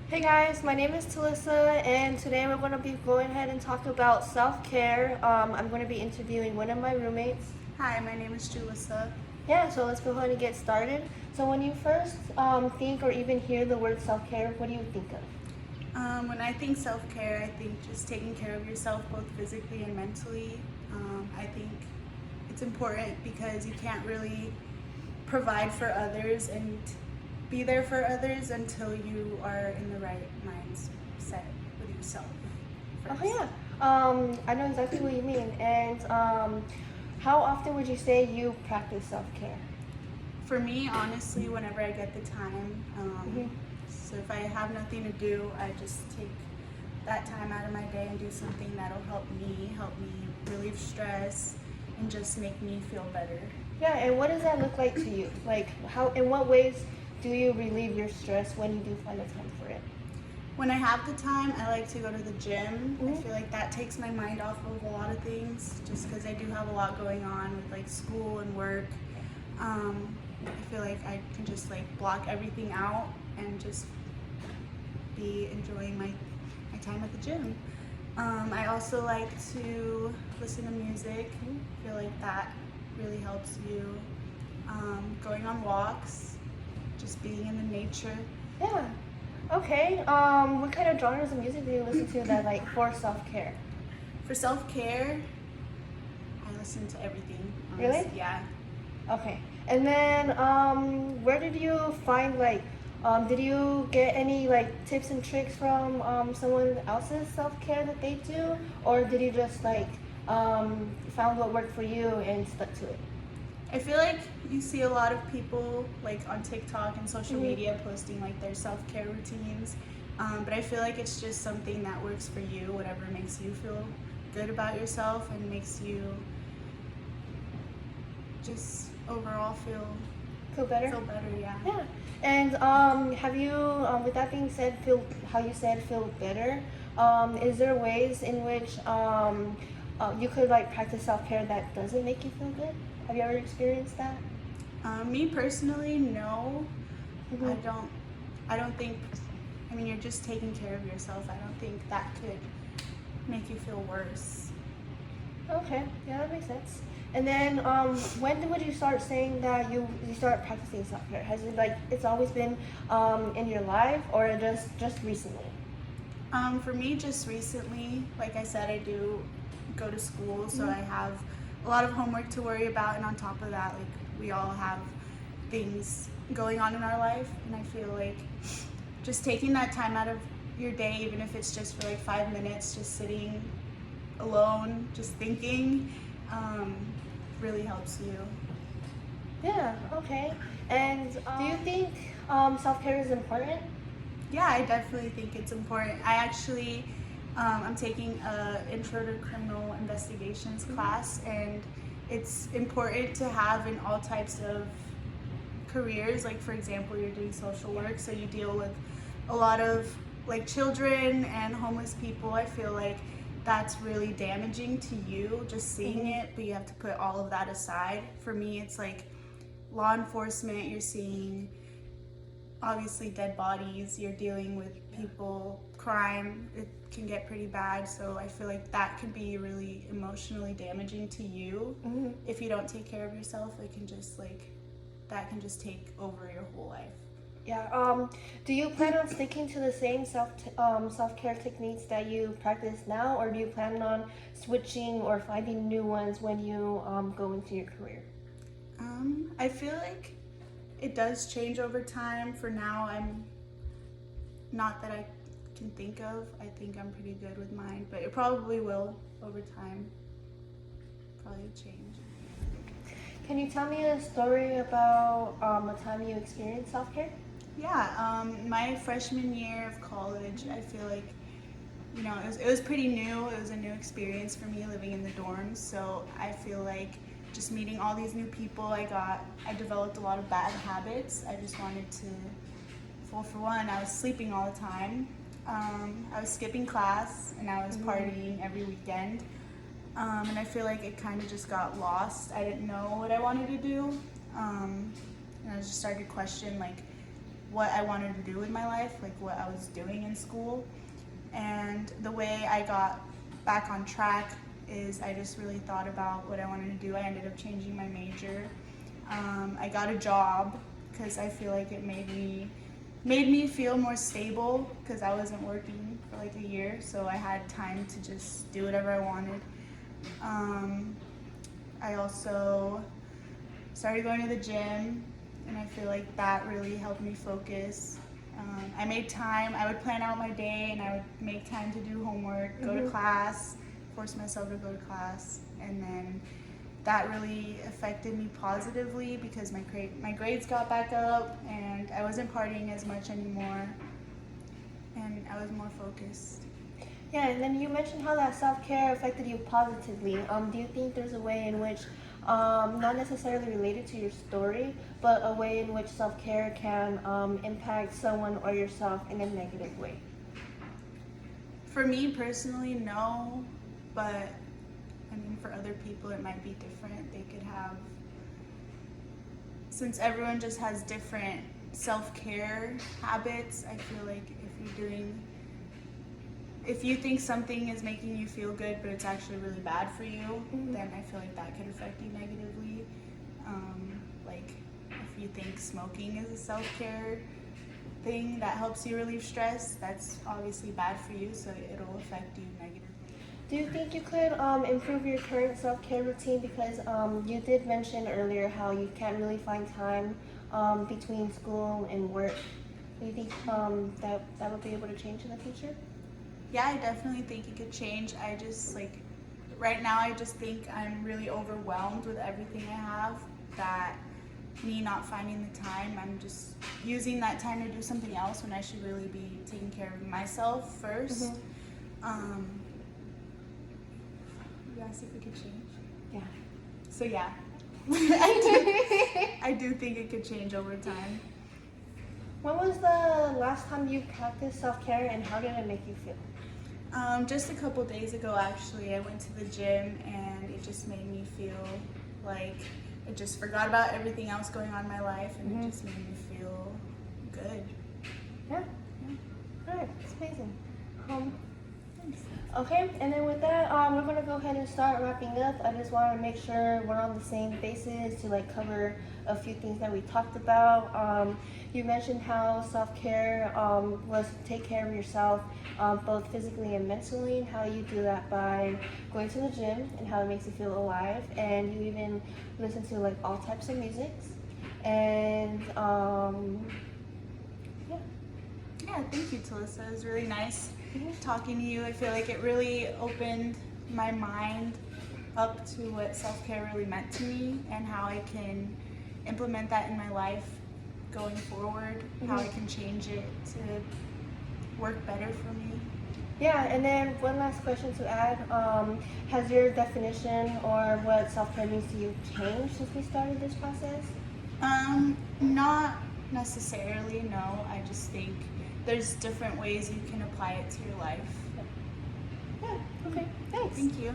Hey guys, my name is Talissa, and today we're going to be going ahead and talk about self-care. I'm going to be interviewing one of my roommates. Hi, my name is Julissa. Yeah, so let's go ahead and get started. So when you first think or even hear the word self-care, what do you think of? When I think self-care, I think just taking care of yourself both physically and mentally. I think it's important because you can't really provide for others and be there for others until you are in the right mindset with yourself Oh first. yeah, I know exactly what you mean. And how often would you say you practice self-care? For me, honestly, whenever I get the time, Mm-hmm. so if I have nothing to do, I just take that time out of my day and do something that'll help me relieve stress, and just make me feel better. Yeah, and what does that look like to you? Like, in what ways do you relieve your stress when you do find the time for it? When I have the time, I like to go to the gym. I Mm-hmm. feel like that takes my mind off of a lot of things, just because I do have a lot going on with like school and work. I feel like I can just like block everything out and just be enjoying my time at the gym. I also like to listen to music. I feel like that really helps you. Going on walks, just being in the nature. Yeah. Okay. What kind of genres of music do you listen to that like for self-care? For self-care, I listen to everything, Really? honestly. Yeah. Okay. And then where did you find like did you get any like tips and tricks from someone else's self-care that they do, or did you just like found what worked for you and stuck to it? I feel like you see a lot of people like on TikTok and social Mhm. media posting like their self-care routines, but I feel like it's just something that works for you, whatever makes you feel good about yourself and makes you just overall Feel better? feel better. Yeah. Yeah. And have you, with that being said, feel how you said feel better? Is there ways in which you could like practice self care that doesn't make you feel good? Have you ever experienced that? Me personally, no. I Mm-hmm. don't. I don't think. I mean, you're just taking care of yourself. I don't think that could make you feel worse. Okay, yeah, that makes sense. And then, when would you start saying that you start practicing self care? Has it like it's always been in your life, or just recently? For me, just recently, like I said, I do go to school, so Mm-hmm. I have a lot of homework to worry about, and on top of that, like we all have things going on in our life, and I feel like just taking that time out of your day, even if it's just for like 5 minutes, just sitting alone, just thinking, um, really helps you. Yeah. Okay. And do you think self care is important? Yeah, I definitely think it's important. I actually, I'm taking a intro to criminal investigations class, and it's important to have in all types of careers. Like for example, you're doing social work, so you deal with a lot of like children and homeless people. I feel like that's really damaging to you just seeing Mm-hmm. it, but you have to put all of that aside. For me, it's like law enforcement, you're seeing obviously dead bodies, you're dealing with people, crime, it can get pretty bad. So I feel like that can be really emotionally damaging to you. Mm-hmm. If you don't take care of yourself, it can just like, that can just take over your whole life. Yeah. Do you plan on sticking to the same self care techniques that you practice now, or do you plan on switching or finding new ones when you go into your career? I feel like it does change over time. For now, I'm not that I can think of. I think I'm pretty good with mine, but it probably will over time. Probably change. Can you tell me a story about a time you experienced self care? Yeah, my freshman year of college, I feel like, you know, it was pretty new. It was a new experience for me living in the dorms. So I feel like just meeting all these new people, I developed a lot of bad habits. I just wanted to, well, for one, I was sleeping all the time. I was skipping class and I was Mm-hmm. partying every weekend. And I feel like it kind of just got lost. I didn't know what I wanted to do. And I just started to question like what I wanted to do with my life, like what I was doing in school. And the way I got back on track is I just really thought about what I wanted to do. I ended up changing my major. I got a job because I feel like it made me feel more stable because I wasn't working for like a year, so I had time to just do whatever I wanted. I also started going to the gym, and I feel like that really helped me focus. I made time. I would plan out my day, and I would make time to do homework, go to class, force myself to go to class, and then that really affected me positively because my grades got back up, and I wasn't partying as much anymore, and I was more focused. Yeah, and then you mentioned how that self-care affected you positively. Do you think there's a way in which, not necessarily related to your story, but a way in which self-care can impact someone or yourself in a negative way? For me personally, no, but I mean, for other people, it might be different. They could have, since everyone just has different self-care habits, I feel like if you think something is making you feel good, but it's actually really bad for you, then I feel like that could affect you negatively. Like, if you think smoking is a self-care thing that helps you relieve stress, that's obviously bad for you, so it'll affect you negatively. Do you think you could improve your current self-care routine? Because you did mention earlier how you can't really find time between school and work. Do you think that would be able to change in the future? Yeah, I definitely think it could change. I just right now I just think I'm really overwhelmed with everything I have, that me not finding the time, I'm just using that time to do something else when I should really be taking care of myself first. You asked if it could change? Yeah. So yeah, I do think it could change over time. When was the last time you practiced self-care, and how did it make you feel? Just a couple days ago, actually, I went to the gym, and it just made me feel like I just forgot about everything else going on in my life, and it just made me feel good. Yeah. All right, it's amazing. Okay, and then with that, we're gonna go ahead and start wrapping up. I just want to make sure we're on the same basis to cover a few things that we talked about. You mentioned how self-care was to take care of yourself, both physically and mentally, and how you do that by going to the gym and how it makes you feel alive. And you even listen to all types of music. And yeah, thank you, Talissa. It was really nice talking to you. I feel like it really opened my mind up to what self-care really meant to me and how I can implement that in my life going forward, how I can change it to work better for me. Yeah, and then one last question to add. Has your definition or what self-care means to you changed since we started this process? Not necessarily, no. I just think there's different ways you can apply it to your life. Yeah, okay, thanks. Thank you.